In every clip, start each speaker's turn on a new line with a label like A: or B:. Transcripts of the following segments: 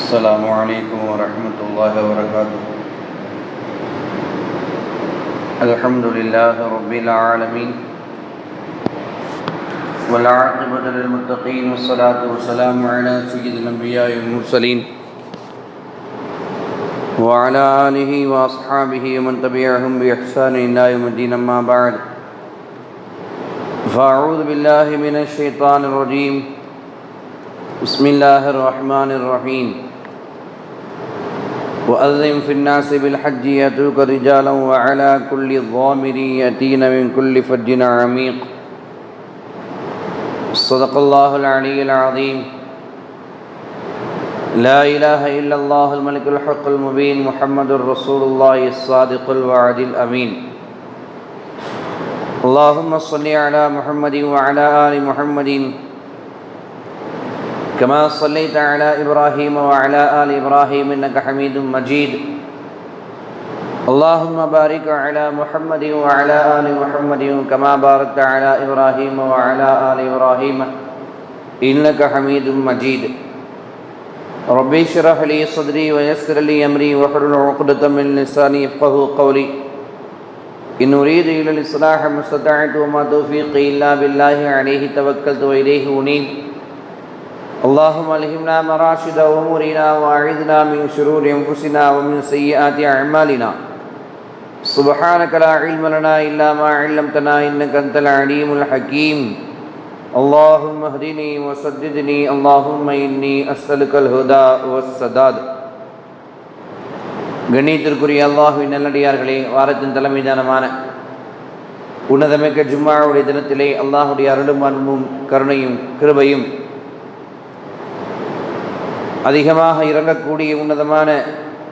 A: السلام عليكم ورحمة الله وبركاته. الحمد لله رب العالمين والعاقبة للمتقين والصلاة والسلام على سيد الأنبياء والمرسلين وعلى آله وأصحابه ومن تبعهم بإحسان إلى يوم الدين. أما بعد، فأعوذ بالله من الشيطان الرجيم. بسم الله الرحمن الرحيم. وأذن في الناس بالحج يأتوك رجالا وعلى كل ضامر يأتين من كل فج عميق. صدق الله العلي العظيم. لا إله إلا الله الملك الحق المبين. محمد رسول الله الصادق الوعد الأمين. اللهم صل على محمد وعلى آل محمد كما صليت على إبراهيم وعلى آل إبراهيم إنك حميد مجيد. اللهم بارك على محمد وعلى آل محمد كما باركت على إبراهيم وعلى آل إبراهيم إنك حميد مجيد. ربي اشرح لي صدري ويسر لي أمري واحلل عقدة من لساني يفقهوا قولي. إن أريد إلا الإصلاح ما استطعت وما توفيقي إلا بالله عليه توكلت وإليه أنيب. اللهم ألهمنا مراشد أمورنا وأعذنا من شرور أنفسنا ومن سيئات أعمالنا. سبحانك لا علم لنا إلا ما علمتنا إنك أنت العليم الحكيم. اللهم اهدني وسددني. اللهم إني أسألك الهدى والسداد. கண்ணியத்திற்குரிய அல்லாஹ்வின் நல்லடியார்களே, வாரத்தின் தலைமைதானமான உன்னதமிக்க ஜும்மாவுடைய தினத்திலே அல்லாஹுடைய அருளும் அன்பும் கருணையும் கிருபையும் அதிகமாக இறங்கக்கூடிய உன்னதமான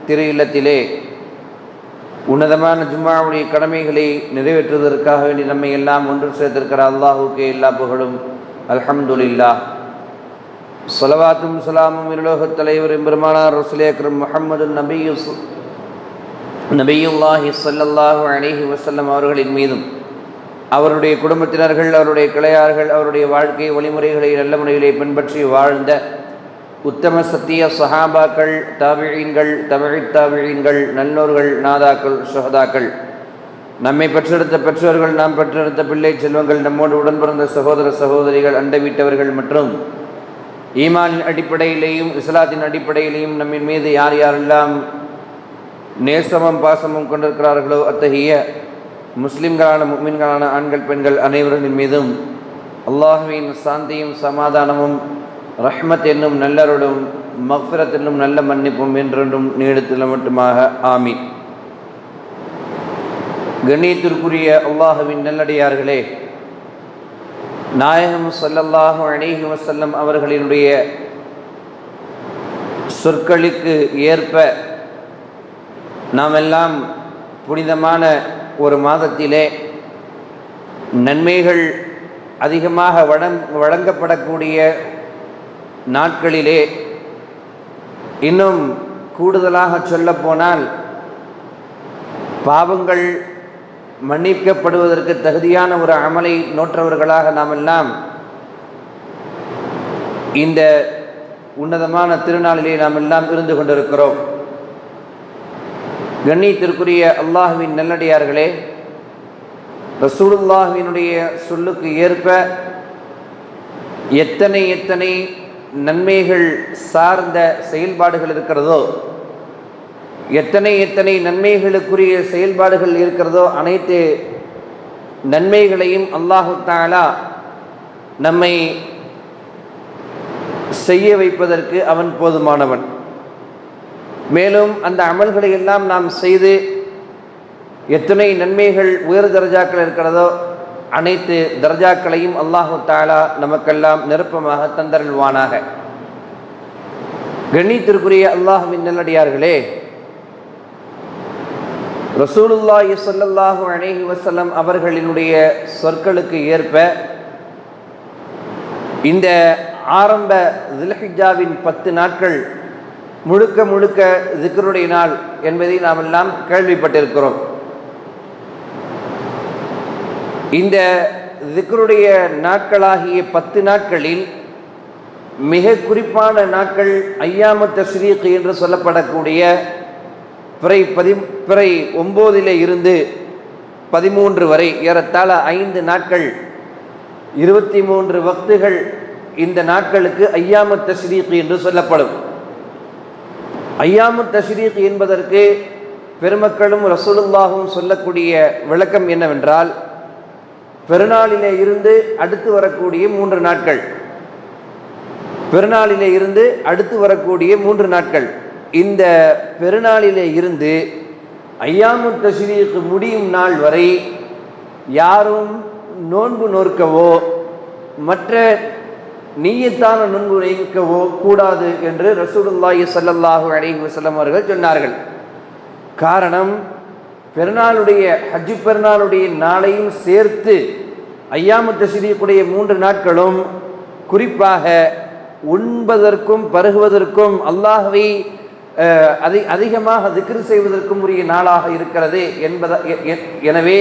A: திரு இல்லத்திலே உன்னதமான ஜும்மாவுடைய கடமைகளை நிறைவேற்றுவதற்காக வேண்டி நம்மை எல்லாம் ஒன்று சேர்த்திருக்கிற அல்லாஹுக்கே எல்லா புகழும். அல்ஹம்துலில்லாஹ். ஸலவாத்தும் ஸலாமும் இருலோகத் தலைவர் பெருமானார் ரசூலே அக்ரம் முஹம்மது நபியுல்லாஹி ஸல்லல்லாஹு அலைஹி வஸல்லம் அவர்களின் மீதும் அவருடைய குடும்பத்தினர்கள், அவருடைய கிளையார்கள், அவருடைய வாழ்க்கை வழிமுறைகளை நல்ல முறையிலே பின்பற்றி வாழ்ந்த உத்தம சத்திய சஹாபாக்கள், தாபிஈன்கள், தபஇத் தாபிஈன்கள், நல்லோர்கள், நாதாக்கள், ஷஹதாக்கள், நம்மை பெற்றெடுத்த பெற்றோர்கள், நாம் பெற்றெடுத்த பிள்ளை செல்வங்கள், நம்மோடு உடன் பிறந்த சகோதர சகோதரிகள், அண்டை வீட்டவர்கள் மற்றும் ஈமானின் அடிப்படையிலேயும் இஸ்லாத்தின் அடிப்படையிலேயும் நம்மின் மீது யார் யாரெல்லாம் நேசமும் பாசமும் கொண்டிருக்கிறார்களோ அத்தகைய முஸ்லிம்களான முஃமின்களான ஆண்கள் பெண்கள் அனைவரின் மீதும் அல்லாஹ்வின் சாந்தியும் சமாதானமும் ரஹ்மத் என்னும் நல்லருடும் மக்ஃபிரத் என்னும் நல்ல மன்னிப்பும் என்றென்றும் நீடித்துள்ள மட்டுமாக ஆமீன். கண்ணியத்திற்குரிய அல்லாஹ்வின் நல்லடியார்களே, நாயகம் ஸல்லல்லாஹு அலைஹி வஸல்லம் அவர்களினுடைய சொற்களுக்கு ஏற்ப நாம் எல்லாம் புனிதமான ஒரு மாதத்திலே நன்மைகள் அதிகமாக வழங்கப்படக்கூடிய நாட்களிலே, இன்னும் கூடுதலாக சொல்லப்போனால் பாவங்கள் மன்னிக்கப்படுவதற்கு தகுதியான ஒரு அமலை நோற்றவர்களாக நாம் எல்லாம் இந்த உன்னதமான திருநாளிலே நாம் எல்லாம் இருந்து கொண்டிருக்கிறோம். கண்ணியத்திற்குரிய அல்லாஹ்வின் நல்லடியார்களே, ரசூலுல்லாஹ்வினுடைய சொல்லுக்கு ஏற்ப எத்தனை எத்தனை நன்மைகள் சார்ந்த செயல்பாடுகள் இருக்கிறதோ, எத்தனை எத்தனை நன்மைகளுக்குரிய செயல்பாடுகள் இருக்கிறதோ, அனைத்து நன்மைகளையும் அல்லாஹு தஆலா நம்மை செய்ய வைப்பதற்கு அவன் போதுமானவன். மேலும் அந்த அமல்களை எல்லாம் நாம் செய்து எத்தனை நன்மைகள் உயர் தரஜாக்கள் இருக்கிறதோ அனைத்து தர்ஜாக்களையும் அல்லாஹு தஆலா நமக்கெல்லாம் நிரப்பமாக தந்தருள்வானாக. கண்ணியத்திற்குரிய அல்லாஹ்வின் நல்லடியார்களே, ரசூலுல்லாஹி ஸல்லல்லாஹு அலைஹி வஸல்லம் அவர்களினுடைய சொற்களுக்கு ஏற்ப இந்த ஆரம்ப ذுல்ஹிஜ்ஜாவின் 10 நாட்கள் முழுக்க முழுக்க ذிக்ருடைய நாள் என்பதை நாம் எல்லாம் கேள்விப்பட்டிருக்கிறோம். இந்த ذிக்ருடைய நாட்களாகிய 10 நாட்களில் மிக குறிப்பான நாட்கள் ஐயாமு தஷ்ரீக் என்று சொல்லப்படக்கூடிய பிறை 9 இருந்து 13 வரை ஏறத்தாழ 5 நாட்கள் 23 வக்துகள் இந்த நாட்களுக்கு ஐயாமு தஷ்ரீக் என்று சொல்லப்படும். ஐயாமு தஷ்ரீக் என்பதற்கு பெருமக்களும் ரசூலுல்லாஹும் சொல்லக்கூடிய விளக்கம் என்னவென்றால், பெருநாளிலே இருந்து அடுத்து வரக்கூடிய 3 நாட்கள், பெருநாளிலே இருந்து அடுத்து வரக்கூடிய 3 நாட்கள், இந்த பெருநாளிலே இருந்து ஐயாமு தஷ்ரீக் முடியும் நாள் வரை யாரும் நோன்பு நோற்கவோ மற்ற நீயத்தான நோன்பு நோக்கவோ கூடாது என்று ரசூலுல்லாஹி ஸல்லல்லாஹு அலைஹி வஸல்லம் அவர்கள் சொன்னார்கள். காரணம், பெருநாளுடைய ஹஜ் பெருநாளுடைய நாளையும் சேர்த்து ஐயாமு தஷ்ரீக்குடைய 3 நாட்களும் குறிப்பாக உண்பதற்கும் பருகுவதற்கும் அல்லாஹ்வை அதிகமாக திக்ர் செய்வதற்கும் உரிய நாளாக இருக்கிறது எனவே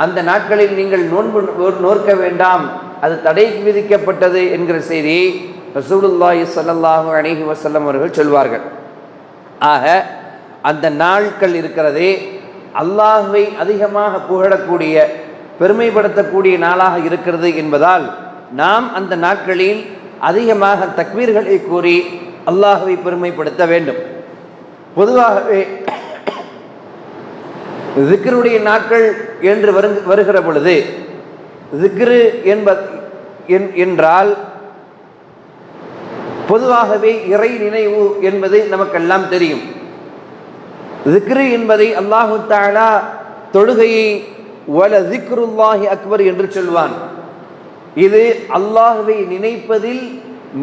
A: அந்த நாட்களில் நீங்கள் நோன்பு நோற்க வேண்டாம், அது தடைக்கு விதிக்கப்பட்டது என்கிற செய்தி ரசூலுல்லாஹி ஸல்லல்லாஹு அலைஹி வஸல்லம் அவர்கள் சொல்வார்கள். ஆக அந்த நாட்கள் இருக்கிறதே அல்லாஹ்வை அதிகமாக புகழக்கூடிய பெருமைப்படுத்தக்கூடிய நாளாக இருக்கிறது என்பதால் நாம் அந்த நாட்களில் அதிகமாக தக்பீர்களை கூறி அல்லாஹ்வை பெருமைப்படுத்த வேண்டும். பொதுவாகவே திக்ருடைய நாட்கள் என்று வருகிற பொழுது திக்ரு என்றால் பொதுவாகவே இறை நினைவு என்பது நமக்கெல்லாம் தெரியும். திக்ரு என்பதை அல்லாஹு தஆலா தொழுகையை வல திக்ருல்லாஹி அக்பர் என்று சொல்வான். இது அல்லாஹ்வை நினைப்பதில்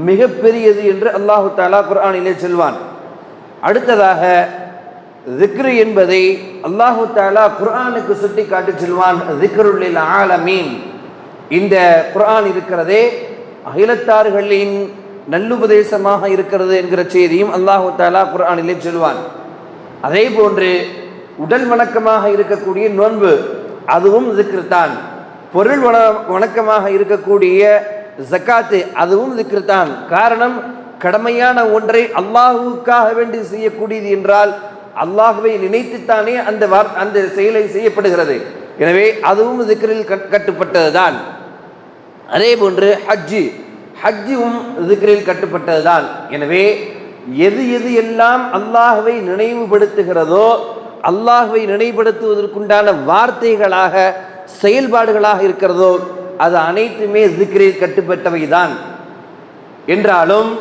A: மிகப்பெரியது என்று அல்லாஹு தஆலா குர்ஆனிலே சொல்வான். அடுத்ததாக திக்ரு என்பதை அல்லாஹு தஆலா குர்ஆனுக்கு சுட்டி காட்டி சொல்வான், திக்ருல் லில் ஆலமீன். இந்த குர்ஆன் இருக்கிறதே அகிலத்தார்களின் நல்லுபதேசமாக இருக்கிறது என்கிற செய்தியும் அல்லாஹு தஆலா குர்ஆனிலே சொல்வான். அதே போன்று உடல் வணக்கமாக இருக்கக்கூடிய நோன்பு அதுவும் திக்ரு தான். பொருள் வணக்கமாக இருக்கக்கூடிய ஜக்காத்து அதுவும் திக்ரு தான். காரணம், கடமையான ஒன்றை அல்லாஹுக்காக வேண்டி செய்யக்கூடியது என்றால் அல்லாஹுவை நினைத்துத்தானே அந்த செயலை செய்யப்படுகிறது. எனவே அதுவும் திக்ரில் கட்டுப்பட்டதுதான். அதே போன்று ஹஜ்ஜும் திக்ரில் கட்டுப்பட்டதுதான். எனவே எது எல்லாம் அல்லாஹுவை நினைவுபடுத்துகிறதோ, அல்லாஹுவை நினைவுபடுத்துவதற்குண்டான வார்த்தைகளாக செயல்பாடுகளாக இருக்கிறதோ அது அனைத்துமே திக்ரில் கட்டுப்பட்டவைதான். என்றாலும்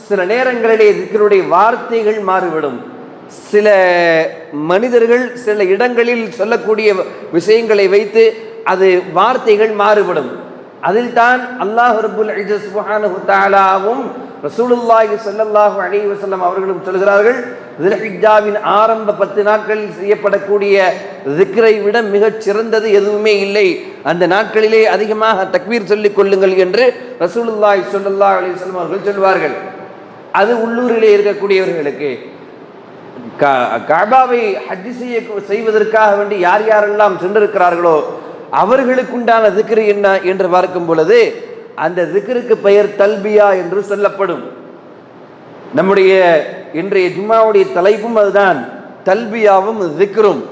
A: சில நேரங்களிலே திக்ருடைய வார்த்தைகள் மாறுபடும். சில மனிதர்கள் சில இடங்களில் சொல்லக்கூடிய விஷயங்களை வைத்து அது வார்த்தைகள் மாறுபடும். அதில் தான் அல்லாஹ் ரப்புல் இஸ்ஸத் சுப்ஹானஹு தஆலாவும் ரசூலுல்லாஹி ஸல்லல்லாஹு அலைஹி வஸல்லம் அவர்களும் சொல்கிறார்கள், ذுல்ஹிஜ்ஜாவின் ஆரம்ப 10 நாட்களில் செய்யப்படக்கூடிய திக்ரை விட மிகச் சிறந்தது எதுவுமே இல்லை. அந்த நாட்களிலே அதிகமாக தக்பீர் சொல்லிக் கொள்ளுங்கள் என்று ரசூலுல்லாஹி ஸல்லல்லாஹு அலைஹி வஸல்லம் அவர்கள் சொல்வார்கள். அது உள்ளூரிலே இருக்கக்கூடியவர்களுக்கு. கஅபாவை ஹஜ் செய்வதற்காக வேண்டி யாரெல்லாம் சென்றிருக்கிறார்களோ அவர்களுக்குண்டான திக்ரு என்ன என்று பார்க்கும் பொழுது அந்த திக்ருக்கு பெயர் தல்பியா என்று சொல்லப்படும். நம்முடைய இன்றைய ஜும்மாவுடைய தலைப்பும் அதுதான், தல்பியாவும் திக்ரும்.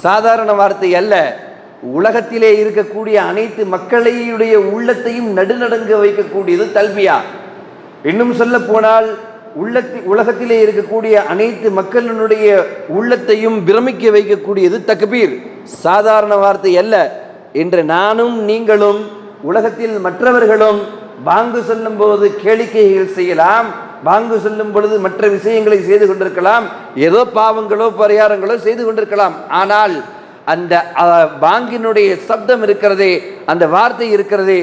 A: சாதாரண வார்த்தை அல்ல. உலகத்திலே இருக்கக்கூடிய அனைத்து மக்களுடைய உள்ளத்தையும் நடுநடுங்க வைக்கக்கூடியது தல்பியா. இன்னும் சொல்ல போனால் உலகத்திலே இருக்கக்கூடிய அனைத்து மக்களினுடைய உள்ளத்தையும் பிரமிக்க வைக்கக்கூடியது தக்பீர். சாதாரண வார்த்தை அல்ல. இன்று நானும் நீங்களும் உலகத்தில் மற்றவர்களும் பாங்கு சொல்லும் போது கேளிக்கைகள் செய்யலாம், பாங்கு சொல்லும் பொழுது மற்ற விஷயங்களை செய்து கொண்டிருக்கலாம், ஏதோ பாவங்களோ பரிகாரங்களோ செய்து கொண்டிருக்கலாம். ஆனால் அந்த பாங்கினுடைய சப்தம் இருக்கிறதே, அந்த வார்த்தை இருக்கிறதே,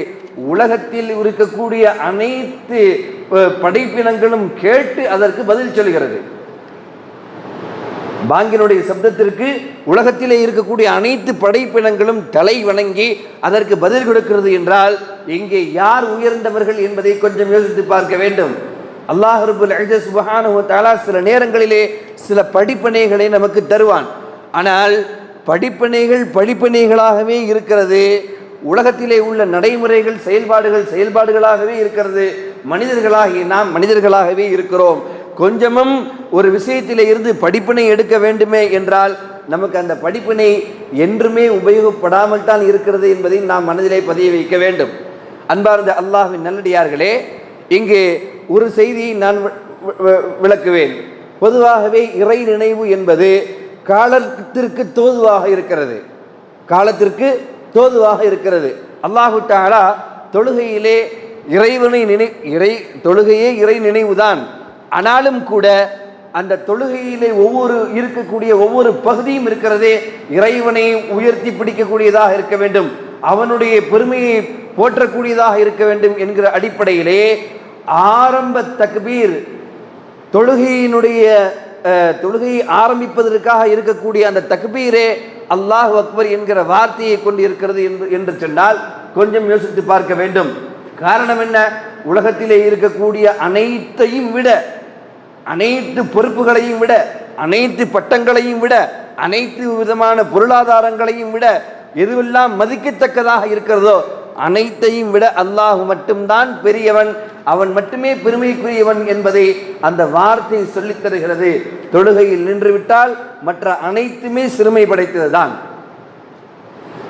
A: உலகத்தில் இருக்கக்கூடிய அனைத்து படைப்பினங்களும் கேட்டு அதற்கு பதில் சொல்கிறது. பாங்கினுடைய சப்தத்திற்கு உலகத்திலே இருக்கக்கூடிய அனைத்து படைப்பினங்களும் தலை வணங்கி அதற்கு பதில் கொடுக்கிறது என்றால் இங்கே யார் உயர்ந்தவர்கள் என்பதை கொஞ்சம் யோசித்து பார்க்க வேண்டும். அல்லாஹ் ரப்புல் இஸ்ஸத் சுப்ஹானஹு வ தஆலா சில நேரங்களிலே சில படிப்பினைகளை நமக்கு தருவான். ஆனால் படிப்பினைகளாகவே இருக்கிறது. உலகத்திலே உள்ள நடைமுறைகள் செயல்பாடுகளாகவே இருக்கிறது. நாம் மனிதர்களாகவே இருக்கிறோம். கொஞ்சமும் ஒரு விஷயத்திலே இருந்து படிப்பினை எடுக்க வேண்டுமே என்றால் நமக்கு அந்த படிப்பினை என்றுமே உபயோகப்படாமல் தான் இருக்கிறது என்பதை நாம் மனதிலே பதிய வைக்க வேண்டும். அன்பார்ந்த அல்லாஹ்வின் நல்லடியார்களே, இங்கே ஒரு செய்தியை நான் விளக்குவேன். பொதுவாகவே இறை நினைவு என்பது காலத்திற்கு தோதுவாக இருக்கிறது. அல்லாஹு தஆலா தொழுகையிலே தொழுகையே இறை நினைவுதான். ஆனாலும் கூட அந்த தொழுகையிலே இருக்கக்கூடிய ஒவ்வொரு பகுதியும் இருக்கிறதே இறைவனை உயர்த்தி பிடிக்கக்கூடியதாக இருக்க வேண்டும், அவனுடைய பெருமையை போற்றக்கூடியதாக இருக்க வேண்டும் என்கிற அடிப்படையிலே ஆரம்ப தக்பீர் தொழுகையை ஆரம்பிப்பதற்காக இருக்கக்கூடிய அந்த தக்பீரே அல்லாஹு அக்பர் என்கிற வார்த்தையை கொண்டு இருக்கிறது என்று சொன்னால் கொஞ்சம் யோசித்து பார்க்க வேண்டும். காரணம் என்ன? உலகத்திலே இருக்கக்கூடிய அனைத்தையும் விட, அனைத்து பொறுப்புகளையும் விட, அனைத்து பட்டங்களையும் விட, அனைத்து விதமான பொருளாதாரங்களையும் விட எதுவெல்லாம் மதிக்கத்தக்கதாக இருக்கிறதோ அனைத்தையும் விட அல்லாஹ் மட்டும்தான் பெரியவன், அவன் மட்டுமே பெருமைக்குரியவன் என்பதை அந்த வார்த்தை சொல்லித் தருகிறது. தொழுகையில் நின்றுவிட்டால் மற்ற அனைத்துமே சிறுமை படைத்ததுதான்.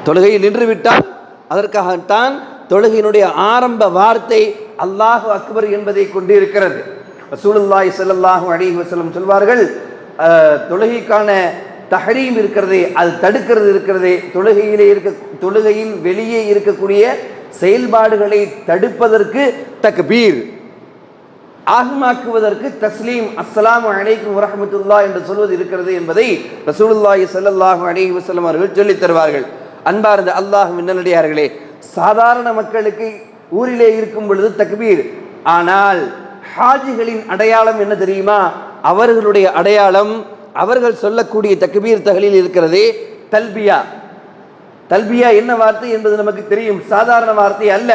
A: தொழுகையில் நின்றுவிட்டால் அதற்காகத்தான் தொழுகையினுடைய ஆரம்ப வார்த்தை அல்லாஹு அக்பர் என்பதை கொண்டு இருக்கிறது. ரசூலுல்லாஹி ஸல்லல்லாஹு அலைஹி வஸல்லம் சொல்வார்கள், தொழுகைக்கான தஹரீம் இருக்கிறதே, அது தடுக்கிறது இருக்கிறதே, தொழுகையின் வெளியே இருக்கக்கூடிய செயல்பாடுகளை தடுப்பதற்கு தக்பீர், ஆகமாக்குவதற்கு தஸ்லீம், அஸ்ஸலாமு அலைக்கும் வரஹ்மத்துல்லாஹ் என்று சொல்வது இருக்கிறது என்பதை ரசூலுல்லாஹி ஸல்லல்லாஹு அலைஹி வஸல்லம் அவர்கள் சொல்லித் தருவார்கள். அன்பார்ந்த அல்லாஹ்வின் நல்லடியார்களே, சாதாரண மக்களுக்கு ஊரிலே இருக்கும் பொழுது தக்பீர். ஆனால் ஹாஜிகளின் அடையாளம் என்ன தெரியுமா? அவர்களுடைய அடையாளம், அவர்கள் சொல்லக்கூடிய தக்பீர் தஹ்லீல் இருக்கிறதே தல்பியா. தல்பியா என்ன வார்த்தை என்பது நமக்கு தெரியும், சாதாரண வார்த்தை அல்ல.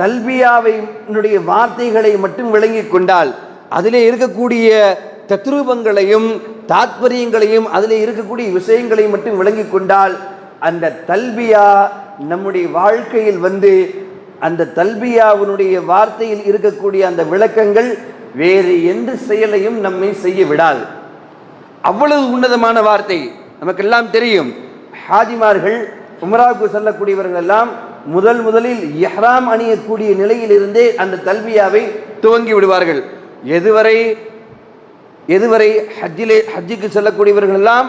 A: தல்பியாவினுடைய வார்த்தைகளை மட்டும் விளங்கி கொண்டால், அதிலே இருக்கக்கூடிய தத்ரூபங்களையும் தாத்பரியங்களையும் அதிலே இருக்கக்கூடிய விஷயங்களையும் மட்டும் விளங்கி கொண்டால் அந்த தல்பியா நம்முடைய வாழ்க்கையில் வந்து அந்த தல்பியாவினுடைய வார்த்தையில் இருக்கக்கூடிய அந்த விளக்கங்கள் வேறு எந்த செயலையும் நம்மை செய்ய விடாது. அவ்வளவு உன்னதமான வார்த்தை. நமக்கெல்லாம் தெரியும், ஹாஜிமார்கள் உம்ராவுக்கு செல்லக்கூடியவர்கள் எல்லாம் முதலில் இஹ்ராம் அணியக்கூடிய நிலையிலிருந்தே அந்த தல்பியாவை துவங்கி விடுவார்கள். எதுவரை ஹஜ்ஜுக்கு செல்லக்கூடியவர்கள் எல்லாம்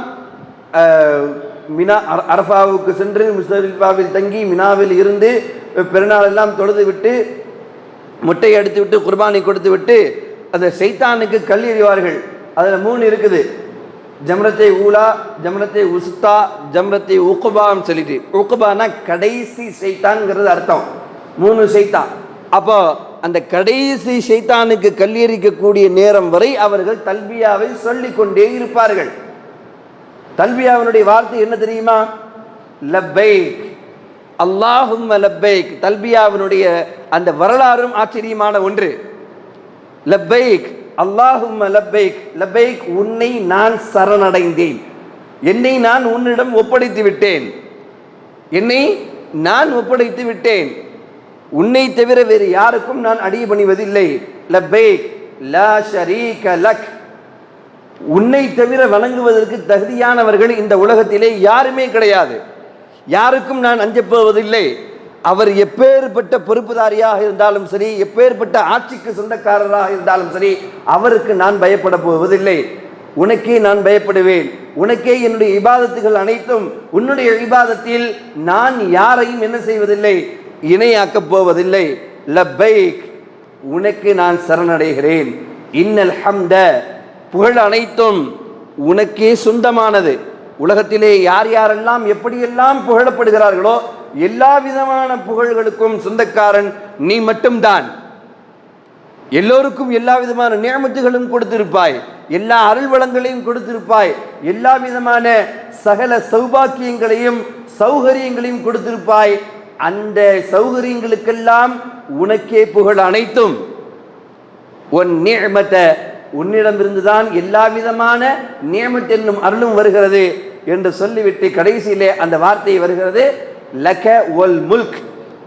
A: மினா அரஃபாவுக்கு சென்று முஸ்தலிஃபாவில் தங்கி மினாவில் இருந்து பெருநாள் எல்லாம் தொழுது விட்டு முட்டையை அடித்து விட்டு குர்பானை கொடுத்து விட்டு அந்த ஷைத்தானுக்கு கல் எறிவார்கள். அதில் 3 இருக்குது, ஜம்ரத்தை ஊலா, ஜம்ரத்தை உஸ்தா, ஜம்ரத்தை உக்குபான்னு சொல்லிட்டு. உக்குபானா கடைசி ஷைத்தான்ங்கிறது அர்த்தம். 3 ஷைத்தான். அப்போ அந்த கடைசி ஷைத்தானுக்கு கல்லெறிக்கக்கூடிய நேரம் வரை அவர்கள் தல்பியாவை சொல்லிக் கொண்டே இருப்பார்கள். தல்பியாவினுடைய வார்த்தை என்ன தெரியுமா? லப்பைக் அல்லாஹும்ம லப்பைக். தல்பியாவினுடைய அந்த வரலாறும் ஆச்சரியமான ஒன்று. லப்பைக் அல்லாஹும்ம லப்பைக். லப்பைக், உன்னை நான் சரணடைந்தேன், என்னை நான் உன்னிடம் ஒப்படைத்து விட்டேன், உன்னை தவிர வேறு யாருக்கும் நான் அடிய பணிவதில்லை. லப்பைக் லா ஷரீக லக். உன்னை தவிர வணங்குவதற்கு தகுதியானவர்கள் இந்த உலகத்திலே யாருமே கிடையாது, யாருக்கும் நான் அஞ்சப்போவதில்லை. அவர் எப்பேற்பட்ட பொறுப்புதாரியாக இருந்தாலும் சரி, எப்பேற்பட்ட ஆட்சிக்கு சொந்தக்காரராக இருந்தாலும் சரி, அவருக்கு நான் பயப்பட போவதில்லை. உனக்கே நான் பயப்படுவேன், உனக்கே என்னுடைய இபாதத்துகள் அனைத்தும். உன்னுடைய இபாதத்தில் நான் யாரையும் என்ன செய்வதில்லை, இணையாக்கப் போவதில்லை. லப்பைக், உனக்கு நான் சரணடைகிறேன். இன்னல் ஹம்த, புகழ் அனைத்தும் உனக்கே சொந்தமானது. உலகத்திலே யார் யாரெல்லாம் எப்படியெல்லாம் புகழப்படுகிறார்களோ எல்லா விதமான புகழ்களுக்கும் சொந்தக்காரன் நீ மட்டும்தான். எல்லோருக்கும் எல்லா விதமான நியமத்துகளும் கொடுத்திருப்பாய், எல்லா அருள் வளங்களையும் கொடுத்திருப்பாய், எல்லா விதமான சகல சௌபாக்கியங்களையும் சௌகரியங்களையும் கொடுத்திருப்பாய். அந்த சௌகரியங்களுக்கெல்லாம் உனக்கே புகழ் அனைத்தும். உன் நியமத்தை, உன்னிடமிருந்துதான் எல்லா விதமான நியமத் என்னும் அருளும் வருகிறது என்று சொல்லிவிட்டு கடைசியிலே அந்த வார்த்தை வருகிறது, லக ஒல் முல்க்.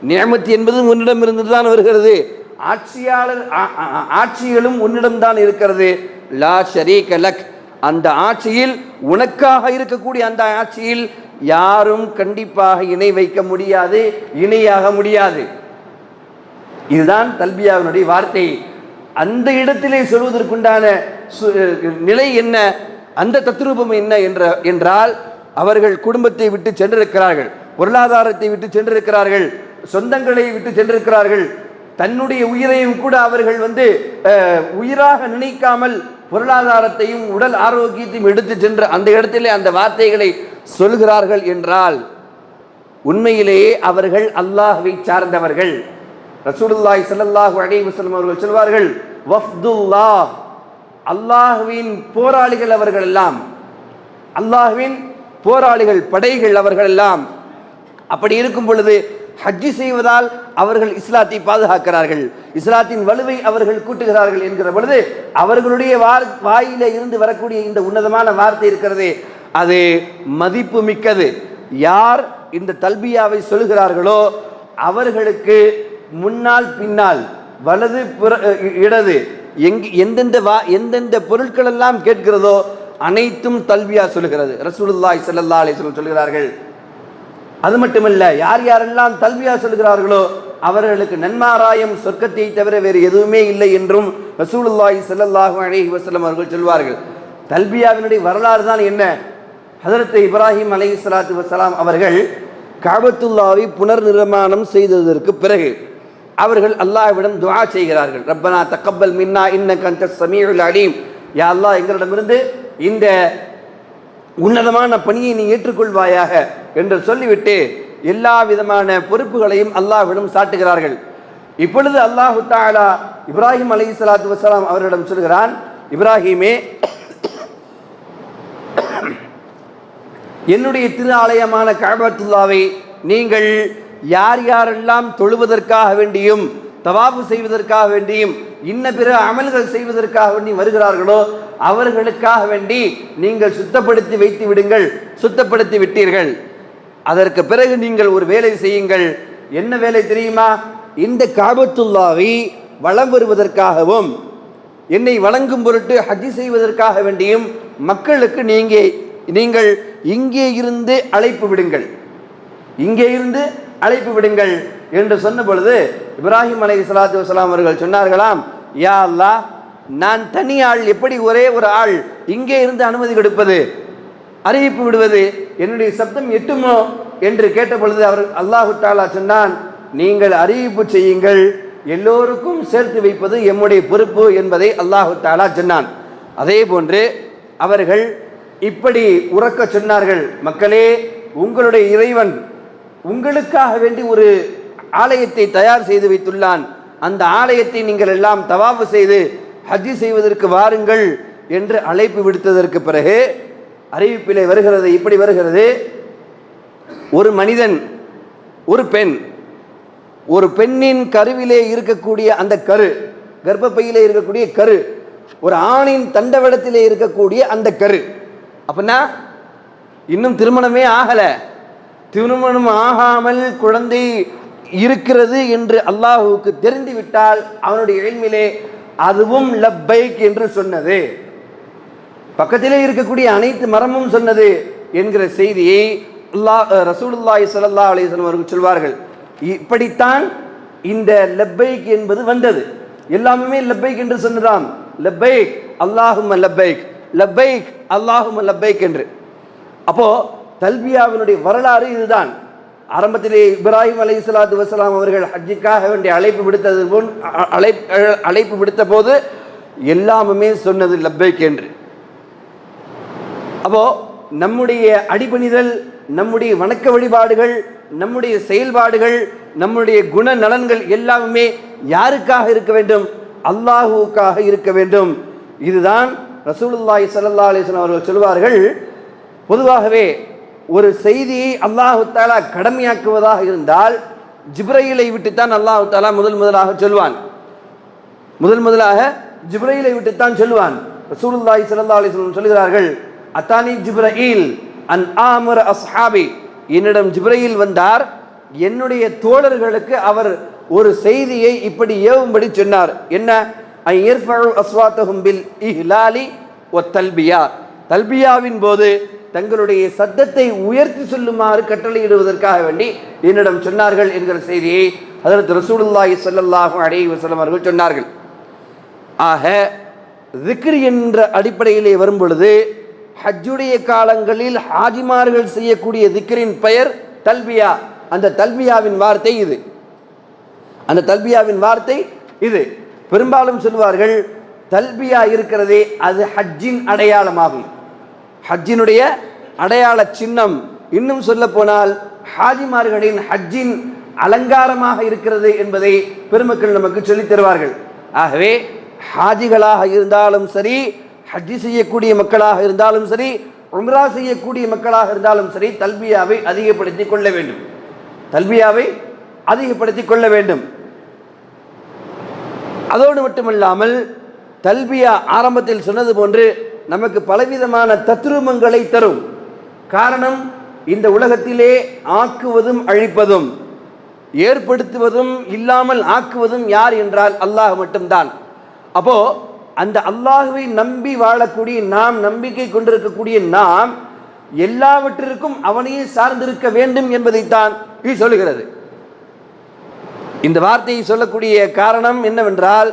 A: நியமத் என்பது உன்னிடமிருந்து தான் வருகிறது, ஆட்சிகளும் உன்னிடம்தான் இருக்கிறது. லா ஷரீக லக், அந்த ஆட்சியில் உனக்காக இருக்கக்கூடிய அந்த ஆட்சியில் யாரும் கண்டிப்பாக இணை வைக்க முடியாது, இணையாக முடியாது. இதுதான் தல்பியாவினுடைய வார்த்தை. அந்த இடத்திலே சொல்வதற்குண்டான நிலை என்ன, அந்த தத்ரூபம் என்ன என்றால் அவர்கள் குடும்பத்தை விட்டு சென்றிருக்கிறார்கள், பொருளாதாரத்தை விட்டு சென்றிருக்கிறார்கள், சொந்தங்களை விட்டு சென்றிருக்கிறார்கள், தன்னுடைய உயிரையும் கூட அவர்கள் உயிராக நினைக்காமல் பொருளாதாரத்தையும் உடல் ஆரோக்கியத்தையும் எடுத்து சென்று அந்த இடத்திலே அந்த வார்த்தைகளை சொல்கிறார்கள் என்றால் உண்மையிலேயே அவர்கள் அல்லாஹ்வை சார்ந்தவர்கள். ரசூலுல்லாஹி ஸல்லல்லாஹு அலைஹி வஸல்லம் அவர்கள் சொல்வார்கள், வஃப்துல்லாஹ், அல்லாஹ்வின் போராளிகள் அவர்கள் எல்லாம், அல்லாஹ்வின் போராளிகள், படைகள் அவர்கள் எல்லாம். அப்படி இருக்கும் பொழுது ஹஜ்ஜி செய்வதால் அவர்கள் இஸ்லாத்தை பாதுகாக்கிறார்கள், இஸ்லாத்தின் வலுவை அவர்கள் கூட்டுகிறார்கள் என்கிற பொழுது அவர்களுடைய வாயில இருந்து வரக்கூடிய இந்த உன்னதமான வார்த்தை இருக்கிறது, அது மதிப்பு மிக்கது. யார் இந்த தல்பியாவை சொல்கிறார்களோ அவர்களுக்கு முன்னால் பின்னால் வலது இடது எந்தெந்த பொருட்கள் எல்லாம் கேட்கிறதோ அனைத்தும் தல்பியா சொல்லுகிறது. ரசூலுல்லாஹி ஸல்லல்லாஹு அலைஹி வஸல்லம் சொல்கிறார்கள். அது மட்டுமல்ல, யார் யாரெல்லாம் தல்பியா சொல்கிறார்களோ அவர்களுக்கு நன்மாராயம் சொர்க்கத்தை தவிர வேறு எதுவுமே இல்லை என்றும் ரசூலுல்லாஹி ஸல்லல்லாஹு அலைஹி வஸல்லம் அவர்கள் சொல்வார்கள். தல்பியாவினுடைய வரலாறு தான் என்ன? ஹஜ்ரத் இப்ராஹிம் அலைஹிஸ்ஸலாத்து வஸ்ஸலாம் அவர்கள் கஅபத்துல்லாஹ்வை புனர் நிர்மாணம் செய்ததற்கு பிறகு அவர்கள் அல்லாஹ்விடம் துஆ செய்கிறார்கள். ரப்பனா தக்கப்பல் மின்னா இன்னக அன்தஸ் ஸமீஉல் அலீம், யா அல்லாஹ் எங்களிடமிருந்து இந்த உன்னதமான பணியை நீ ஏற்றுக்கொள்வாயாக என்று சொல்லிவிட்டு எல்லா விதமான பொறுப்புகளையும் அல்லாஹ்விடம் சாட்டுகிறார்கள். இப்பொழுது அல்லாஹு தஆலா இப்ராஹிம் அலைஹிஸ்ஸலாத்து வஸ்ஸலாம் அவர்களிடம் சொல்கிறான், இப்ராஹிமே, என்னுடைய திரு ஆலயமான கஅபத்துல்லாவை நீங்கள் யார் யாரெல்லாம் தொழுவதற்காக வேண்டியும் தவாஃப் செய்வதற்காக வேண்டியும் இன்ன பிற அமல்கள் செய்வதற்காக வேண்டி வருகிறார்களோ அவர்களுக்காக வேண்டி நீங்கள் சுத்தப்படுத்தி வைத்து விடுங்கள். சுத்தப்படுத்தி விட்டீர்கள். அதற்கு பிறகு நீங்கள் ஒரு வேலை செய்யுங்கள். என்ன வேலை தெரியுமா? இந்த கஅபத்துல்லாவை வலம் வருவதற்காகவும் என்னை வணங்கும் பொருட்டு ஹஜ் செய்வதற்காக வேண்டியும் மக்களுக்கு நீங்கள் இங்கே இருந்து அழைப்பு விடுங்கள், இங்கே இருந்து அழைப்பு விடுங்கள் என்று சொன்ன பொழுது இப்ராஹிம் அலைஹிஸ்ஸலாத்து வஸ்ஸலாம் அவர்கள் சொன்னார்களாம், யா அல்லாஹ், நான் தனி ஆள், எப்படி ஒரே ஒரு ஆள் இங்கே இருந்து அனுமதி கொடுப்பது, அறிவிப்பு விடுவது, என்னுடைய சப்தம் எட்டுமோ என்று கேட்ட பொழுது அவர் அல்லாஹு தஆலா சொன்னான், நீங்கள் அறிவிப்பு செய்யுங்கள், எல்லோருக்கும் சேர்த்து வைப்பது எம்முடைய பொறுப்பு என்பதை அல்லாஹு தஆலா சொன்னான். அதே போன்று அவர்கள் இப்படி உறக்க சொன்னார்கள், மக்களே, உங்களுடைய இறைவன் உங்களுக்காக வேண்டி ஒரு ஆலயத்தை தயார் செய்து வைத்துள்ளான், அந்த ஆலயத்தை நீங்கள் எல்லாம் தவாஃப் செய்து ஹஜ் செய்வதற்கு வாருங்கள் என்று அழைப்பு விடுத்ததற்கு பிறகு அறிவிப்பிலே வருகிறது, இப்படி வருகிறது, ஒரு மனிதன், ஒரு பெண், ஒரு பெண்ணின் கருவிலே இருக்கக்கூடிய அந்த கரு, கர்ப்பப்பையிலே இருக்கக்கூடிய கரு, ஒரு ஆணின் தண்டவடத்திலே இருக்கக்கூடிய அந்த கரு, அப்படின்னா இன்னும் திருமணமே ஆகல, திருமணம் ஆகாமல் குழந்தை இருக்கிறது என்று அல்லாஹுவுக்கு தெரிந்து விட்டால் அவனுடைய இல்மிலே அதுவும் லப்பைக் என்று சொன்னது, பக்கத்திலே இருக்கக்கூடிய அனைத்து மரமும் சொன்னது என்கிற செய்தியை ரசூலுல்லாஹி ஸல்லல்லாஹு அலைஹி வஸல்லம் அவர்கள் சொல்வார்கள். இப்படித்தான் இந்த லப்பைக் என்பது வந்தது. எல்லாமே லப்பைக் என்று சொன்னதாம். லப்பைக் அல்லாஹும்ம லப்பைக், லப்பைக் அல்லாஹும்ம லப்பைக் என்று. அப்போ தல்பியாவினுடைய வரலாறு இதுதான். ஆரம்பத்திலே இப்ராஹிம் அலைஹிஸ்ஸலாத்து வஸ்ஸலாம் அவர்கள் ஹஜ்ஜுக்காக வேண்டிய அழைப்பு விடுத்த போது எல்லாமே சொன்னது லப்பைக் என்று. அப்போ நம்முடைய அடிபணிதல், நம்முடைய வணக்க வழிபாடுகள், நம்முடைய செயல்பாடுகள், நம்முடைய குண நலன்கள் எல்லாமே யாருக்காக இருக்க வேண்டும்? அல்லாஹுவுக்காக இருக்க வேண்டும். இதுதான் ரசூலுல்லாஹி ஸல்லல்லாஹு அலைஹி வஸல்லம் அவர்கள் சொல்வார்கள், பொதுவாகவே ஒரு செய்தியை அல்லாஹு தஆலா கடமையாக்குவதாக இருந்தால் ஜிப்ரீலை விட்டுத்தான் அல்லாஹு தஆலா முதலாக சொல்வான். முதலாக ஜிப்ரீலை விட்டுத்தான் சொல்வான். ரசூலுல்லாஹி ஸல்லல்லாஹு அலைஹி வஸல்லம் சொல்கிறார்கள், அத்தானி ஜிப்ரீல் அன் ஆமர அஸ்ஹாபி, என்னிடம் ஜிப்ரீல் வந்தார், என்னுடைய தோழர்களுக்கு அவர் ஒரு செய்தியை இப்படி ஏவும்படி சொன்னார். என்ன? அஸ்வாத்தஹும் பில் இஹ்லாலி வத்தல்பியா, தல்பியாவின் போது தங்களுடைய சத்தத்தை உயர்த்தி சொல்லுமாறு கட்டளையிடுவதற்காக வேண்டி என்னிடம் சொன்னார்கள் என்கிற செய்தியை ஹஜ்ரத் ரசூலுல்லாஹி ஸல்லல்லாஹு அலைஹி வஸல்லம் அவர்கள் சொன்னார்கள். ஆக திக்ர் என்ற அடிப்படையிலே வரும் பொழுது ஹஜ்ஜுடைய காலங்களில் ஹாஜிமார்கள் செய்யக்கூடிய திக்ரின் பெயர் தல்பியா. அந்த தல்பியாவின் வார்த்தை இது. அந்த தல்பியாவின் வார்த்தை இது. பெரும்பாலும் சொல்வார்கள் தல்பியா இருக்கிறதே அது ஹஜ்ஜின் அடையாளமாகும், ஹஜ்ஜினுடைய அடையாள சின்னம். இன்னும் சொல்ல போனால் ஹாஜிமார்களின் ஹஜ்ஜின் அலங்காரமாக இருக்கிறது என்பதை பெருமக்கள் நமக்கு சொல்லித் தருவார்கள். ஆகவே ஹாஜிகளாக இருந்தாலும் சரி, ஹஜ்ஜி செய்யக்கூடிய மக்களாக இருந்தாலும் சரி, உம்ரா செய்யக்கூடிய மக்களாக இருந்தாலும் சரி, தல்பியாவை அதிகப்படுத்திக் கொள்ள வேண்டும். தல்பியாவை அதிகப்படுத்திக் கொள்ள வேண்டும். அதோடு மட்டுமல்லாமல் தல்பியா ஆரம்பத்தில் சொன்னது போன்று நமக்கு பலவிதமான தத்ரூபங்களை தரும். காரணம், இந்த உலகத்திலே ஆக்குவதும் அழிப்பதும் ஏற்படுத்துவதும் இல்லாமல் ஆக்குவதும் யார் என்றால் அல்லாஹ் மட்டும்தான். அப்போ அந்த அல்லாஹுவை நம்பி வாழக்கூடிய நாம், நம்பிக்கை கொண்டிருக்கக்கூடிய நாம் எல்லாவற்றிற்கும் அவனையே சார்ந்திருக்க வேண்டும் என்பதைத்தான் இது சொல்லுகிறது. இந்த வார்த்தையை சொல்லக்கூடிய காரணம் என்னவென்றால்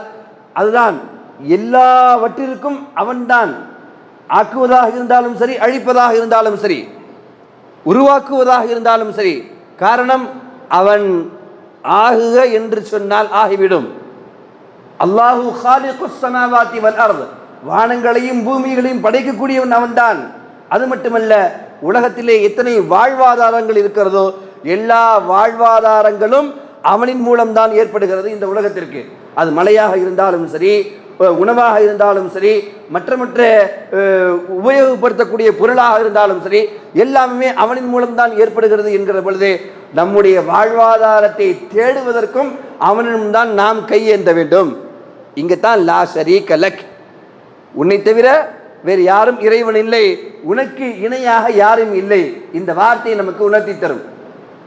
A: அதுதான், எல்லாவற்றிற்கும் அவன்தான். ஆக்குவதாக இருந்தாலும் சரி, அழிப்பதாக இருந்தாலும் சரி, உருவாக்குவதாக இருந்தாலும் சரி. காரணம், அவன் ஆகுக என்று சொன்னால் ஆகிவிடும். அல்லாஹு காலிகுஸ் ஸமாவாதி வல் அர்த், வானங்களையும் பூமிகளையும் படைக்கக்கூடியவன் அவன்தான். அது மட்டுமல்ல, உலகத்திலே எத்தனை வாழ்வாதாரங்கள் இருக்கிறதோ எல்லா வாழ்வாதாரங்களும் அவனின் மூலம்தான் ஏற்படுகிறது இந்த உலகத்திற்கு. அது மழையாக இருந்தாலும் சரி, உணவாக இருந்தாலும் சரி, மற்ற உபயோகப்படுத்தக்கூடிய பொருளாக இருந்தாலும் சரி, எல்லாமே அவனின் மூலம்தான் ஏற்படுகிறது என்கிற பொழுது நம்முடைய வாழ்வாதாரத்தை தேடுவதற்கும் அவனிடம்தான் நாம் கையேந்த வேண்டும். இங்கத்தான் லா ஷரீக லக், உன்னை தவிர வேறு யாரும் இறைவன் இல்லை, உனக்கு இணையாக யாரும் இல்லை. இந்த வார்த்தையை நமக்கு உணர்த்தி தரும்.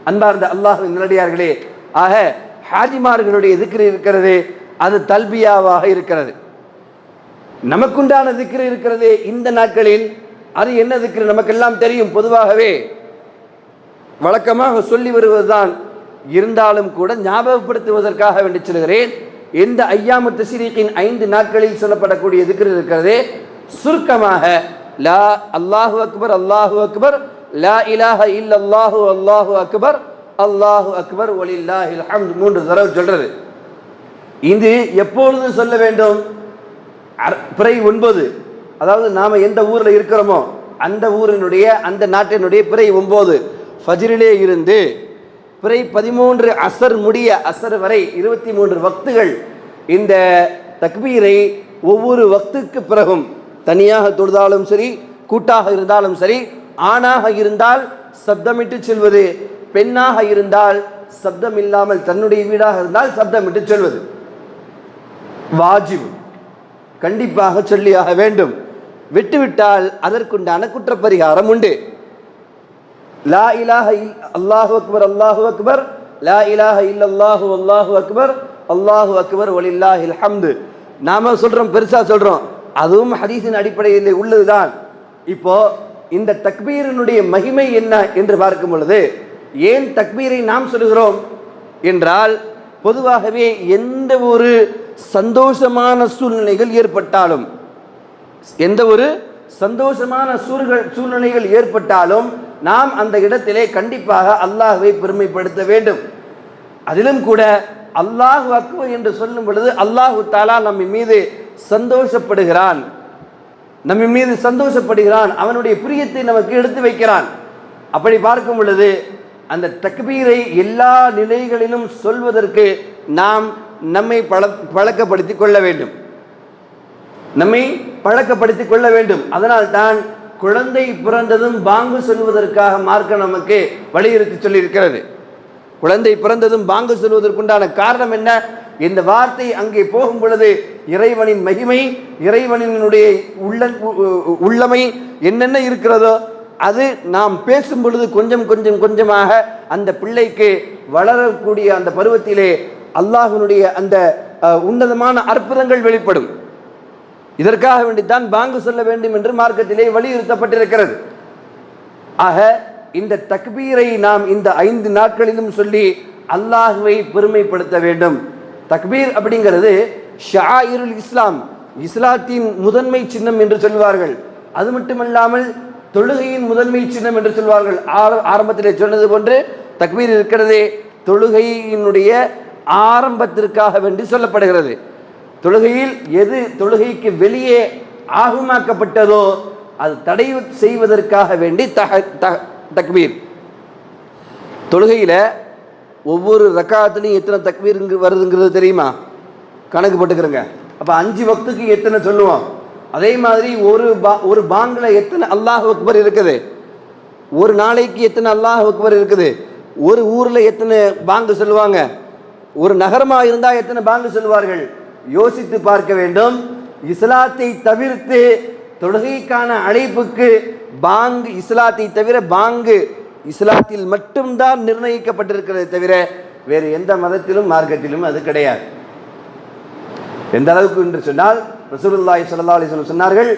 A: அன்பார்ந்த அல்லாஹ்வின் நல்லடியார்களே, ஆக ஹாஜிமார்களுடைய திக்ர் இருக்கிறது, அது தல்பியாவாக இருக்கிறது. நமக்குண்டான திக்ர் இருக்கிறது இந்த நாட்களில். அது என்ன திக்ர் நமக்கெல்லாம் தெரியும். பொதுவாகவே வழக்கமாக சொல்லி வருவதுதான். இருந்தாலும் கூட ஞாபகப்படுத்துவதற்காக வேண்டி சொல்கிறேன். எந்த ஐயாமு தஷ்ரீக்கின் 5 நாட்களில் சொல்லப்படக்கூடிய திக்ர் இருக்கிறது, சுருக்கமாக லா அல்லாஹு அக்பர் அல்லாஹு அக்பர், லா இலாஹ இல்லல்லாஹு அல்லாஹு அக்பர், அல்லாஹு அக்பர் வலில்லாஹில் ஹம்து 3 தடவை சொல்றது. இது எப்பொழுது சொல்ல வேண்டும்? பிறை 9, அதாவது நாம எந்த ஊரில் இருக்கிறோமோ அந்த ஊரினுடைய, அந்த நாட்டினுடைய பிறை 9 ஃபஜ்ரிலே இருந்து பிறை 13 அசர் முடிய, அசர் வரை 23 வக்துகள் இந்த தக்பீரை ஒவ்வொரு வக்துக்கு பிறகும் தனியாக தொழுதாலும் சரி, கூட்டாக இருந்தாலும் சரி, ஆணாக இருந்தால் சப்தமிட்டு செல்வது, பெண்ணாக இருந்தால் சப்தம் இல்லாமல், தன்னுடைய வீடாக இருந்தால் சப்தமிட்டு சொல்வது வாஜிப், கண்டிப்பாக சொல்லியாக வேண்டும். விட்டுவிட்டால் அதற்குண்டான குற்ற பரிகாரம் உண்டு. லா இலாஹ அல்லாஹு அக்பர் அல்லாஹு அக்பர், லா இலாஹ இல்லல்லாஹு அல்லாஹு அக்பர், அல்லாஹு அக்பர் வலில்லாஹில் ஹம்து. நாம சொல்றோம், பெருசா சொல்றோம், அதுவும் ஹதீஸின் அடிப்படையில் உள்ளதுதான். இப்போ இந்த தக்பீரினுடைய மகிமை என்ன என்று பார்க்கும் பொழுது, ஏன் தக்பீரை நாம் சொல்கிறோம் என்றால், பொதுவாகவே எந்த ஒரு சந்தோஷமான சூழ்நிலைகள் ஏற்பட்டாலும், எந்த ஒரு சந்தோஷமான சூழ்நிலைகள் ஏற்பட்டாலும் நாம் அந்த இடத்திலே கண்டிப்பாக அல்லாஹ்வை பெருமைப்படுத்த வேண்டும். அதிலும் கூட அல்லாஹு அக்பர் என்று சொல்லும் பொழுது அல்லாஹு தஆலா நம்ம மீது சந்தோஷப்படுகிறான், நம்ம மீது சந்தோஷப்படுகிறான், அவனுடைய பிரியத்தை நமக்கு எடுத்து வைக்கிறான். அப்படி பார்க்கும் பொழுது அந்த தக்பீரை எல்லா நிலைகளிலும் சொல்வதற்கு நாம் நம்மை பழக்கப்படுத்திக் கொள்ள வேண்டும், நம்மை பழக்கப்படுத்திக் கொள்ள வேண்டும். அதனால் தான் குழந்தை பிறந்ததும் பாங்கு சொல்வதற்காக மார்க்கம் நமக்கு வலியுறுத்தி சொல்லியிருக்கிறது. குழந்தை பிறந்ததும் பாங்கு சொல்வதற்குண்டான காரணம் என்ன? இந்த வார்த்தை அங்கே போகும் பொழுது இறைவனின் மகிமை, இறைவனினுடைய உள்ளமை என்னென்ன இருக்கிறதோ அது நாம் பேசும் பொழுது கொஞ்சம் கொஞ்சமாக அந்த பிள்ளைக்கு வளரக்கூடிய அந்த பருவத்திலே அல்லாஹ்வினுடைய அந்த உன்னதமான அற்புதங்கள் வெளிப்படும். இதற்காக வேண்டித்தான் பாங்கு சொல்ல வேண்டும் என்று மார்க்கத்திலே வலியுறுத்தப்பட்டிருக்கிறது. ஆக இந்த தக்பீரை நாம் இந்த 5 நாட்களிலும் சொல்லி அல்லாஹ்வை பெருமைப்படுத்த வேண்டும். தக்பீர் அப்படிங்கிறது ஷாயிருல் இஸ்லாம், இஸ்லாத்தின் முதன்மை சின்னம் என்று சொல்வார்கள். அது மட்டுமல்லாமல் தொழுகையின் முதன்மை சின்னம் என்று சொல்வார்கள். ஆரம்பத்திலே சொன்னது போன்று தக்பீர் இருக்கிறதே தொழுகையினுடைய ஆரம்பத்திற்காக வேண்டி சொல்லப்படுகிறது. தொழுகையில் எது தொழுகைக்கு வெளியே ஆகுமாக்கப்பட்டதோ அது தடை செய்வதற்காக வேண்டி தக்பீர். தொழுகையில் ஒவ்வொரு ரக்காத்துலையும் எத்தனை தக்பீர் வருதுங்கிறது தெரியுமா? கணக்கு போட்டுக்கிறங்க. அப்போ 5 வக்துக்கு எத்தனை சொல்லுவோம்? அதே மாதிரி ஒரு பாங்கில் எத்தனை அல்லாஹ் அக்பர் இருக்குது? ஒரு நாளைக்கு எத்தனை அல்லாஹ் அக்பர் இருக்குது? ஒரு ஊரில் எத்தனை பாங்கு சொல்லுவாங்க? ஒரு நகரமாக இருந்தால் எத்தனை பாங்கு சொல்லுவார்கள்? யோசித்து பார்க்க வேண்டும். இஸ்லாத்தை தவிர்த்து தொழுகைக்கான அழைப்புக்கு பாங்கு, இஸ்லாத்தை தவிர பாங்கு இஸ்லாத்தில் மட்டும்தான் நிர்ணயிக்கப்பட்டிருக்கிறதை தவிர வேறு எந்த மதத்திலும் மார்க்கத்திலும் அது கிடையாது. எந்த அளவுக்கு என்று சொன்னால் ரசூலுல்லாஹி ஸல்லல்லாஹு அலைஹி வஸல்லம் சொன்னார்கள்,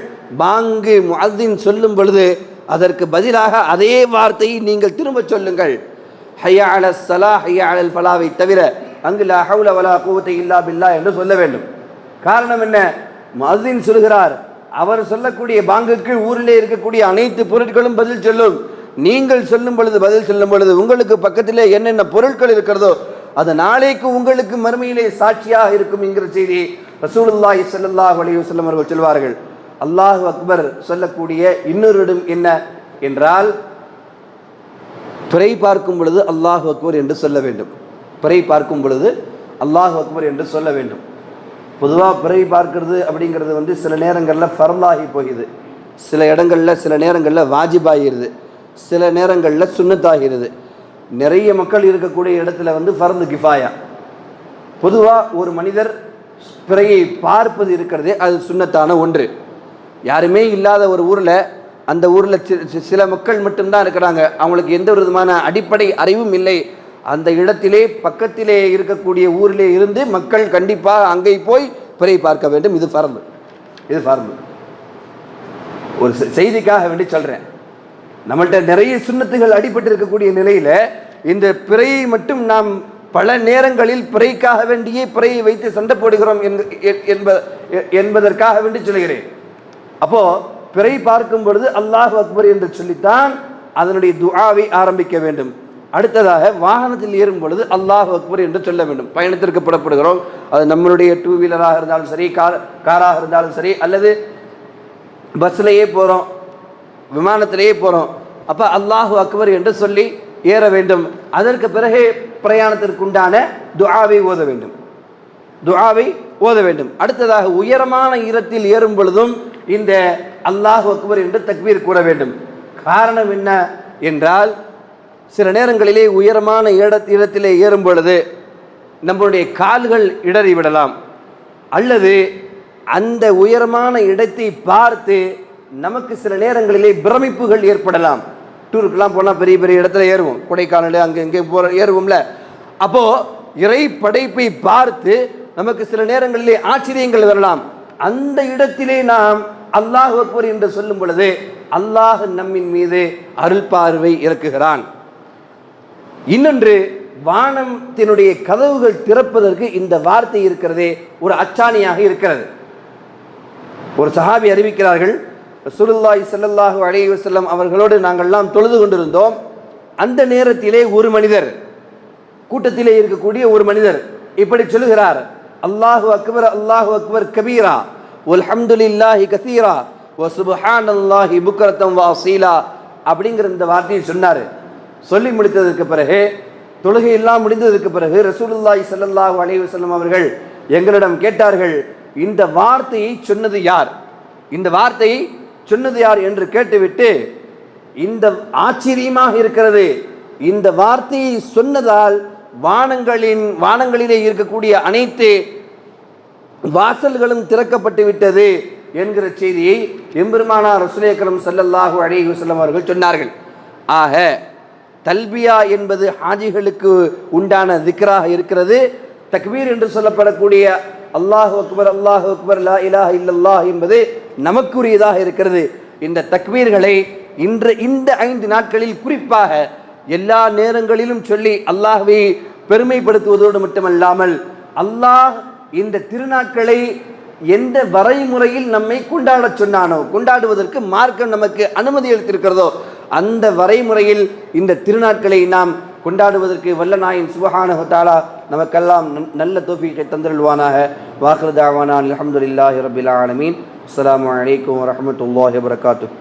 A: பாங்கு முஅத்தின் சொல்லும் பொழுது அதற்கு பதிலாக அதே வார்த்தையை நீங்கள் திரும்ப சொல்லுங்கள். ஹய்யா அலஸ் ஸலாஹ் ஹய்யா அலல் ஃபலாவை தவிர அங்கு லா ஹவுல வலா குவத இல்லா பில்லாஹ் என்று சொல்ல வேண்டும். காரணம் என்ன? முஅத்தின் சொல்கிறார், அவர் சொல்லக்கூடிய பாங்குக்கு ஊரிலே இருக்கக்கூடிய அனைத்து பொருட்களும் பதில் சொல்லும். நீங்கள் சொல்லும் பொழுது, பதில் சொல்லும் பொழுது உங்களுக்கு பக்கத்திலே என்னென்ன பொருட்கள் இருக்கிறதோ அது நாளைக்கு உங்களுக்கு மறுமையிலே சாட்சியாக இருக்கும் என்கிற செய்தி ரசூலுல்லாஹி ஸல்லல்லாஹு அலைஹி வஸல்லம் அவர்கள் சொல்வார்கள். அல்லாஹு அக்பர் சொல்லக்கூடிய இன்னொரு இடம் என்ன என்றால், பிறை பார்க்கும் பொழுது அல்லாஹு அக்பர் என்று சொல்ல வேண்டும். பிறை பார்க்கும் பொழுது அல்லாஹு அக்பர் என்று சொல்ல வேண்டும். பொதுவாக பிறை பார்க்கிறது அப்படிங்கிறது சில நேரங்களில் ஃபர்லாகி போகுது, சில இடங்களில் சில நேரங்களில் வாஜிபாகிறது, சில நேரங்களில் சுன்னத்தாகிறது. நிறைய மக்கள் இருக்கக்கூடிய இடத்துல ஃபர்து கிஃபாயா. பொதுவாக ஒரு மனிதர் பிறையை பார்ப்பது இருக்கிறதே அது சுன்னத்தான ஒன்று. யாருமே இல்லாத ஒரு ஊரில், அந்த ஊரில் சில மக்கள் மட்டும்தான் இருக்கிறாங்க, அவங்களுக்கு எந்த ஒரு விதமான அடிப்படை அறிவும் இல்லை. அந்த இடத்திலே பக்கத்திலே இருக்கக்கூடிய ஊரிலே இருந்து மக்கள் கண்டிப்பாக அங்கே போய் பிறை பார்க்க வேண்டும். இது ஃபர்து, இது ஃபர்து. ஒரு செய்திக்காக வேண்டி சொல்கிறேன். நம்மள்கிட்ட நிறைய சுன்னத்துகள் அடிபட்டு இருக்கக்கூடிய நிலையில் இந்த பிறையை மட்டும் நாம் பல நேரங்களில் பிறைக்காக வேண்டியே பிறையை வைத்து சண்டை போடுகிறோம் என்பதற்காக வேண்டி சொல்கிறேன். அப்போ பிறை பார்க்கும் பொழுது அல்லாஹு அக்பர் என்று சொல்லித்தான் அதனுடைய துஆவை ஆரம்பிக்க வேண்டும். அடுத்ததாக வாகனத்தில் ஏறும் பொழுது அல்லாஹு அக்பர் என்று சொல்ல வேண்டும். பயணத்திற்கு புறப்படுகிறோம், அது நம்மளுடைய 2 வீலராக இருந்தாலும் சரி, காராக இருந்தாலும் சரி, அல்லது பஸ்லேயே போகிறோம், விமானத்திலேயே போகிறோம், அப்போ அல்லாஹு அக்பர் என்று சொல்லி ஏற வேண்டும். அதற்கு பிறகு பிரயாணத்திற்குண்டான துஆவை ஓத வேண்டும், துஆவை ஓத வேண்டும். அடுத்ததாக உயரமான இடத்தில் ஏறும் பொழுதும் இந்த அல்லாஹு அக்பர் என்று தக்பீர் கூற வேண்டும். காரணம் என்ன என்றால், சில நேரங்களிலே உயரமான இடத்திலே ஏறும் பொழுது நம்மளுடைய கால்கள் இடறிவிடலாம், அல்லது அந்த உயரமான இடத்தை பார்த்து நமக்கு சில நேரங்களிலே பிரமிப்புகள் ஏற்படலாம். டூருக்கெல்லாம் போனால் பெரிய பெரிய இடத்துல ஏறுவோம், கொடைக்கானல் அங்கே இங்கே ஏறுவோம்ல. அப்போது இறை படைப்பை பார்த்து நமக்கு சில நேரங்களிலே ஆச்சரியங்கள் வரலாம். அந்த இடத்திலே நாம் அல்லாஹ் அக்பர் என்று சொல்லும் பொழுது அல்லாஹ் நம்மின் மீது அருள் பார்வை இறக்குகிறான். இன்னொன்று, வானத்தினுடைய கதவுகள் திறப்பதற்கு இந்த வார்த்தை இருக்கிறதே ஒரு அச்சாணியாக இருக்கிறது. ஒரு சஹாபி அறிவிக்கிறார்கள், ரசூலுல்லாஹி ஸல்லல்லாஹு அலைஹி வஸல்லம் அவர்களோடு நாங்கள்லாம் தொழுது கொண்டிருந்தோம். அந்த நேரத்திலே ஒரு மனிதர், கூட்டத்திலே இருக்கக்கூடிய ஒரு மனிதர் இப்படி சொல்லுகிறார், அல்லாஹு அக்பர் அல்லாஹு அக்பர் கபீரா வல்ஹம்துலில்லாஹி கஸீரா வ சுப்ஹானல்லாஹி புக்ரத்தம் வ அஸீலா அப்படிங்கிற இந்த வார்த்தையை சொன்னார். சொல்லி முடித்ததற்கு பிறகு, தொழுகையெல்லாம் முடிந்ததற்கு பிறகு ரசூலுல்லாஹி ஸல்லல்லாஹு அலைஹி வஸல்லம் அவர்கள் எங்களிடம் கேட்டார்கள், இந்த வார்த்தையை சொன்னது யார், இந்த வார்த்தையை சொன்னது யார் என்று கேட்டுவிட்டு, இந்த ஆச்சரியமாக இருக்கிறது, இந்த வார்த்தையை சொன்னதால் வானங்களிலே இருக்கக்கூடிய அனைத்து வாசல்களும் திறக்கப்பட்டு விட்டது என்கிற செய்தியை எம்பெருமானார் ரசூல் அக்ரம் ஸல்லல்லாஹு அலைஹி வஸல்லம் அவர்கள் சொன்னார்கள். ஆக தல்பியா என்பது ஹாஜிகளுக்கு உண்டான திக்ராக இருக்கிறது. தக்பீர் என்று சொல்லப்படக்கூடிய அல்லாஹு அக்பர் அல்லாஹு அக்பர் லா இலாஹ இல்லல்லாஹ் என்பது நமக்குரியதாக இருக்கிறது. இந்த தக்பீர்களை இந்த 5 நாட்களில் குறிப்பாக எல்லா நேரங்களிலும் சொல்லி அல்லாஹ்வை பெருமைப்படுத்துவதோடு மட்டுமல்லாமல், அல்லாஹ் இந்த திருநாட்களை எந்த வரைமுறையில் நம்மை கொண்டாட சொன்னானோ, கொண்டாடுவதற்கு மார்க்கம் நமக்கு அனுமதி அளித்திருக்கிறதோ, அந்த வரைமுறையில் இந்த திருநாட்களை நாம் கொண்டாடுவதற்கு வல்ல நாயன் சுப்ஹானஹு வ தஆலா நமக்கெல்லாம் நல்ல தௌஃபீகை தந்தருள்வானாக. வாஹிரு தஅவானா அல்ஹம்துலில்லாஹி ரப்பில் ஆலமீன். அஸ்ஸலாமு அலைக்கும் வரஹ்மத்துல்லாஹி வபரகாத்துஹு.